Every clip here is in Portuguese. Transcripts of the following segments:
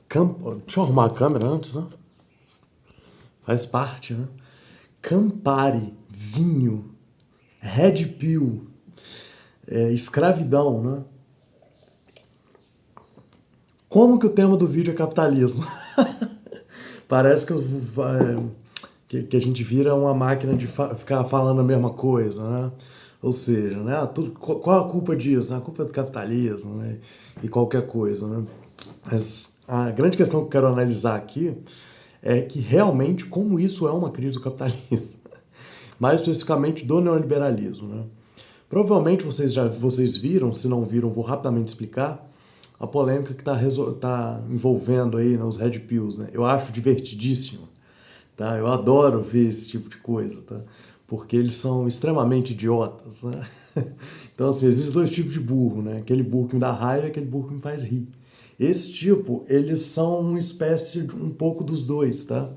Deixa eu arrumar a câmera antes, né? Faz parte, né? Campari, vinho, Red Pill, escravidão, né? Como que o tema do vídeo é capitalismo? Parece que a gente vira uma máquina de ficar falando a mesma coisa, né? Ou seja, né? Qual a culpa disso? A culpa é do capitalismo, né? E qualquer coisa, né? Mas a grande questão que eu quero analisar aqui é que realmente como isso é uma crise do capitalismo. Mais especificamente do neoliberalismo, né? Provavelmente vocês viram, se não viram, vou rapidamente explicar a polêmica que tá envolvendo aí, né, os Red Pills, né? Eu acho divertidíssimo, tá? Eu adoro ver esse tipo de coisa, tá? Porque eles são extremamente idiotas, né? Então, assim, existem dois tipos de burro, né? Aquele burro que me dá raiva e aquele burro que me faz rir. Esse tipo, eles são uma espécie de um pouco dos dois, tá?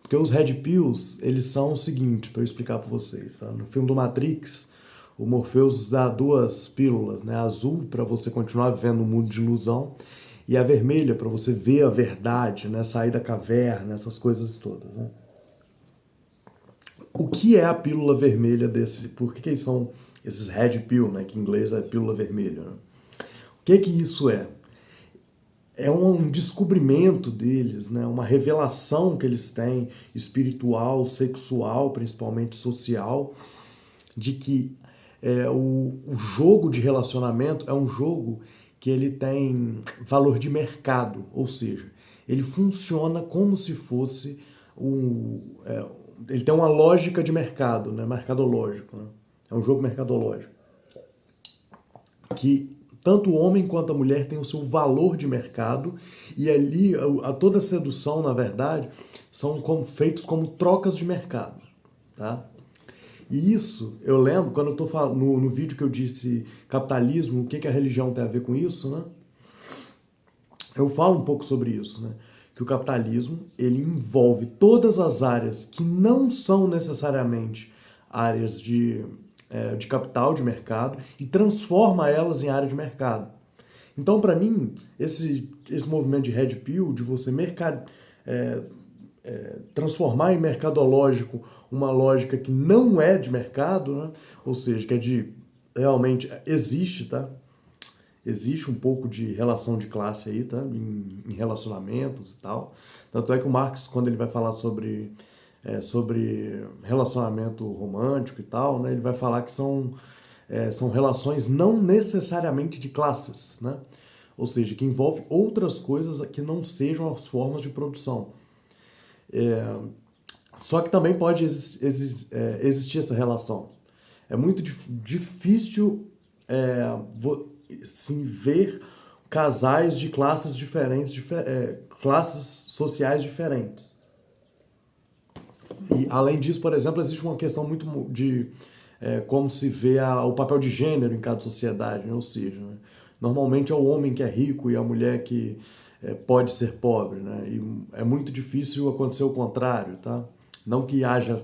Porque os Red Pills, eles são o seguinte, para eu explicar para vocês, tá? No filme do Matrix, o Morpheus dá duas pílulas, né? A azul para você continuar vivendo um mundo de ilusão e a vermelha para você ver a verdade, né? Sair da caverna, essas coisas todas, né? O que é a pílula vermelha desse? Por que eles são esses Red Pill, né? Que em inglês é pílula vermelha, né? O que isso é? É um descobrimento deles, né? Uma revelação que eles têm, espiritual, sexual, principalmente social, de que o jogo de relacionamento é um jogo que ele tem valor de mercado, ou seja, ele funciona como se fosse ele tem uma lógica de mercado, né? Mercadológico. Né? É um jogo mercadológico que tanto o homem quanto a mulher têm o seu valor de mercado e ali toda a sedução, na verdade, são feitos como trocas de mercado, tá? E isso, eu lembro, quando eu tô falando no vídeo que eu disse capitalismo, o que a religião tem a ver com isso, né? Eu falo um pouco sobre isso, né? Que o capitalismo, ele envolve todas as áreas que não são necessariamente áreas de capital, de mercado, e transforma elas em área de mercado. Então, para mim, esse movimento de Red Pill, de você transformar em mercadológico uma lógica que não é de mercado, né? Ou seja, que é de realmente existe, tá? Existe um pouco de relação de classe aí, tá? Em relacionamentos e tal. Tanto é que o Marx, quando ele vai falar sobre relacionamento romântico e tal, né? Ele vai falar que são relações não necessariamente de classes, né? Ou seja, que envolve outras coisas que não sejam as formas de produção. Só que também pode existir essa relação. É muito difícil é, sim, ver casais de classes diferentes, classes sociais diferentes. E além disso, por exemplo, existe uma questão muito de como se vê o papel de gênero em cada sociedade, né? Ou seja, né? Normalmente é o homem que é rico e a mulher que pode ser pobre, né? E é muito difícil acontecer o contrário, tá? Não que haja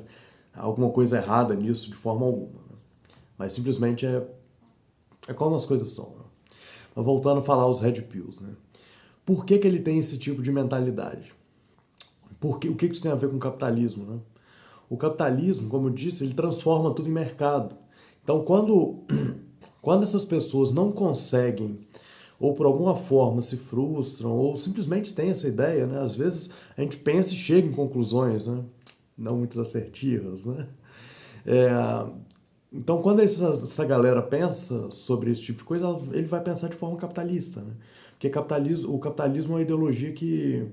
alguma coisa errada nisso de forma alguma, né? Mas simplesmente é como as coisas são. Né? Mas voltando a falar os Red Pills, né? Por que ele tem esse tipo de mentalidade? Porque, o que isso tem a ver com o capitalismo, né? O capitalismo, como eu disse, ele transforma tudo em mercado. Então, quando essas pessoas não conseguem, ou por alguma forma se frustram, ou simplesmente têm essa ideia, né? Às vezes a gente pensa e chega em conclusões, né? Não muito assertivas, né? É, então, quando essa galera pensa sobre esse tipo de coisa, ele vai pensar de forma capitalista, né? Porque o capitalismo é uma ideologia que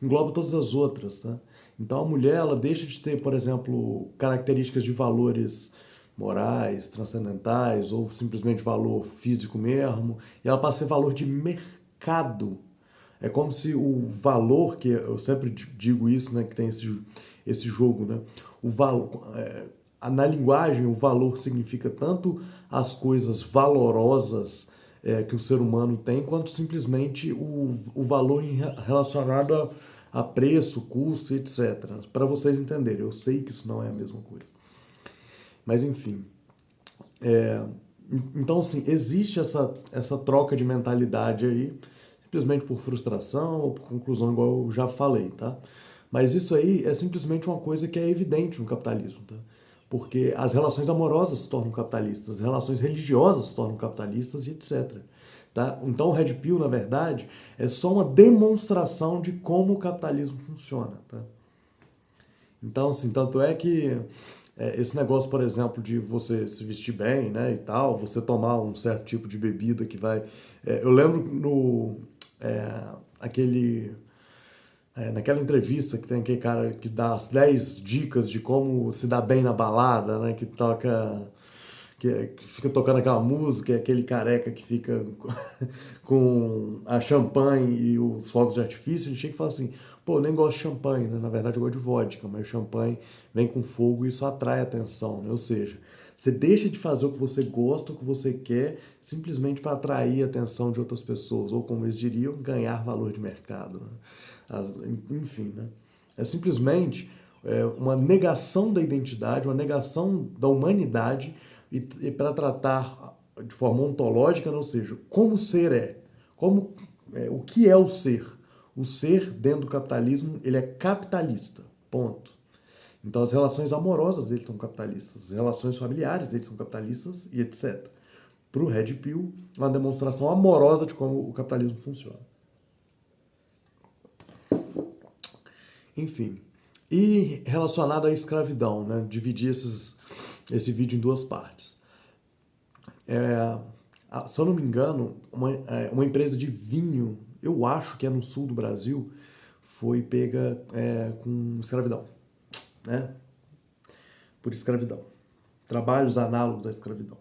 engloba todas as outras, tá? Então, a mulher, ela deixa de ter, por exemplo, características de valores morais, transcendentais, ou simplesmente valor físico mesmo, e ela passa a ser valor de mercado. É como se o valor, que eu sempre digo isso, né, que tem esse jogo, né? O valor, na linguagem, o valor significa tanto as coisas valorosas que o ser humano tem, quanto simplesmente o valor relacionado a preço, custo, etc. Para vocês entenderem, eu sei que isso não é a mesma coisa. Mas enfim. Então, assim, existe essa troca de mentalidade aí, simplesmente por frustração ou por conclusão, igual eu já falei, tá? Mas isso aí é simplesmente uma coisa que é evidente no capitalismo, tá? Porque as relações amorosas se tornam capitalistas, as relações religiosas se tornam capitalistas e etc. Tá? Então o Red Pill, na verdade, é só uma demonstração de como o capitalismo funciona. Tá? Então, assim, tanto é que esse negócio, por exemplo, de você se vestir bem, né, e tal, você tomar um certo tipo de bebida que vai... eu lembro no... é, aquele... naquela entrevista que tem aquele cara que dá as 10 dicas de como se dar bem na balada, né, que toca... Que fica tocando aquela música, aquele careca que fica com a champanhe e os fogos de artifício, ele chega e fala assim, pô, eu nem gosto de champanhe, né? Na verdade eu gosto de vodka, mas champanhe vem com fogo e isso atrai atenção, né? Ou seja, você deixa de fazer o que você gosta, o que você quer, simplesmente para atrair a atenção de outras pessoas, ou como eles diriam, ganhar valor de mercado, né? Enfim, né? É simplesmente uma negação da identidade, uma negação da humanidade e para tratar de forma ontológica, ou seja, como o ser como, o que é o ser. O ser, dentro do capitalismo, ele é capitalista, ponto. Então as relações amorosas dele são capitalistas, as relações familiares dele são capitalistas e etc. Para o Red Pill, uma demonstração amorosa de como o capitalismo funciona. Enfim. E relacionado à escravidão, né? Dividir esse vídeo em duas partes. Se eu não me engano, uma empresa de vinho, eu acho que é no sul do Brasil, foi pega com escravidão, né? Por escravidão. Trabalhos análogos à escravidão.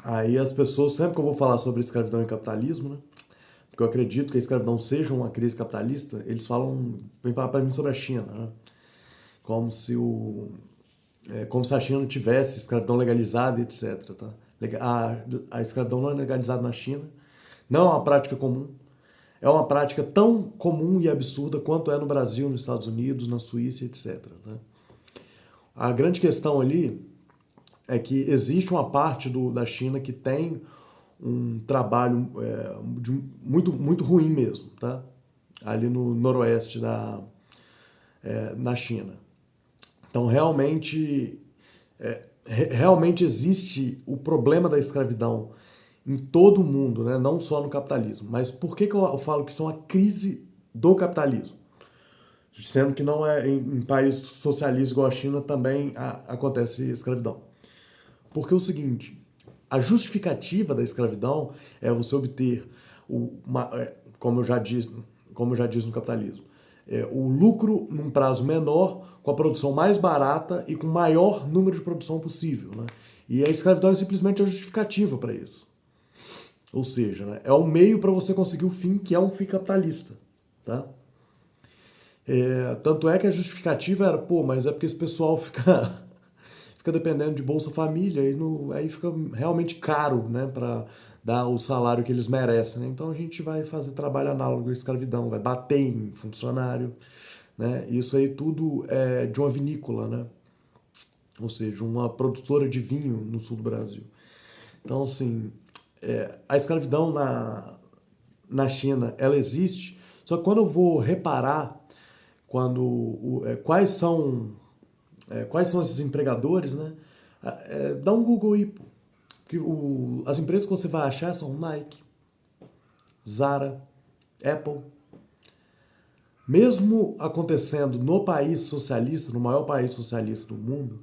Aí as pessoas, sempre que eu vou falar sobre escravidão e capitalismo, né? Porque eu acredito que a escravidão seja uma crise capitalista, eles vem falar para mim sobre a China, né? Como se como se a China não tivesse escravidão legalizada, etc. Tá? A escravidão não é legalizada na China, não é uma prática comum, é uma prática tão comum e absurda quanto é no Brasil, nos Estados Unidos, na Suíça, etc. Tá? A grande questão ali é que existe uma parte da China que tem um trabalho muito ruim mesmo, tá? Ali no noroeste na China. Então, realmente existe o problema da escravidão em todo o mundo, né? Não só no capitalismo. Mas por que eu falo que isso é uma crise do capitalismo? Sendo que não é em países socialistas igual a China também acontece escravidão. Porque é o seguinte, a justificativa da escravidão é você obter, como eu já disse no capitalismo, o lucro num prazo menor, com a produção mais barata e com o maior número de produção possível. Né? E a escravidão é simplesmente a justificativa para isso. Ou seja, né, é o meio para você conseguir o fim, que é um fim capitalista. Tá? Tanto é que a justificativa era, pô, mas é porque esse pessoal fica dependendo de Bolsa Família e aí fica realmente caro, né, para dar o salário que eles merecem. Né? Então a gente vai fazer trabalho análogo à escravidão, vai bater em funcionário, né? Isso aí tudo é de uma vinícola, né? Ou seja, uma produtora de vinho no sul do Brasil. Então, assim, a escravidão na China, ela existe, só que quando eu vou reparar quais são esses empregadores, né? Dá um Google aí, pô. Que as empresas que você vai achar são Nike, Zara, Apple. Mesmo acontecendo no país socialista, no maior país socialista do mundo,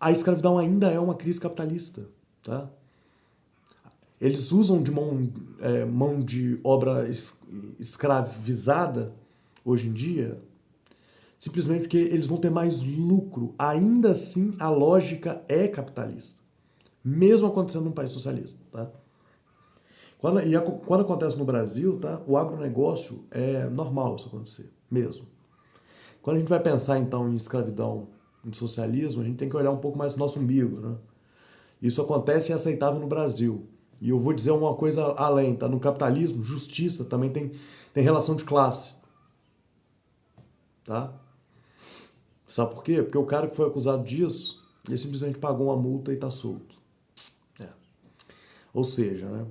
a escravidão ainda é uma crise capitalista. Tá? Eles usam de mão de obra escravizada hoje em dia, simplesmente porque eles vão ter mais lucro. Ainda assim, a lógica é capitalista. Mesmo acontecendo num país socialista. Tá? Quando acontece no Brasil, tá? O agronegócio é normal isso acontecer, mesmo. Quando a gente vai pensar, então, em escravidão, em socialismo, a gente tem que olhar um pouco mais pro nosso umbigo, né? Isso acontece e é aceitável no Brasil. E eu vou dizer uma coisa além, tá? No capitalismo, justiça também tem relação de classe, tá? Sabe por quê? Porque o cara que foi acusado disso, ele simplesmente pagou uma multa e tá solto. É. Ou seja, né?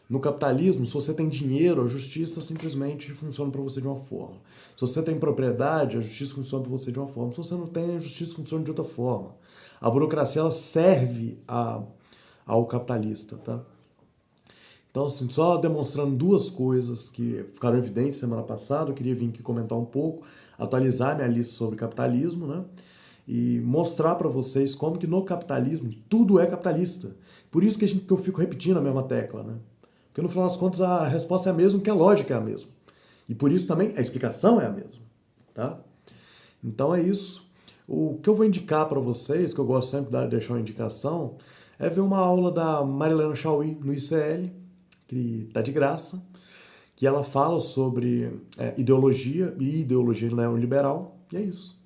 No capitalismo, se você tem dinheiro, a justiça simplesmente funciona para você de uma forma. Se você tem propriedade, a justiça funciona para você de uma forma. Se você não tem, a justiça funciona de outra forma. A burocracia ela serve ao capitalista, tá? Então, assim, só demonstrando duas coisas que ficaram evidentes semana passada, eu queria vir aqui comentar um pouco, atualizar minha lista sobre capitalismo, né? E mostrar para vocês como que no capitalismo tudo é capitalista. Por isso que eu fico repetindo a mesma tecla, né? Porque no final das contas a resposta é a mesma, que a lógica é a mesma. E por isso também a explicação é a mesma, tá? Então é isso. O que eu vou indicar para vocês, que eu gosto sempre de deixar uma indicação, é ver uma aula da Marilena Chauí no ICL, que está de graça, que ela fala sobre ideologia e ideologia neoliberal, e é isso.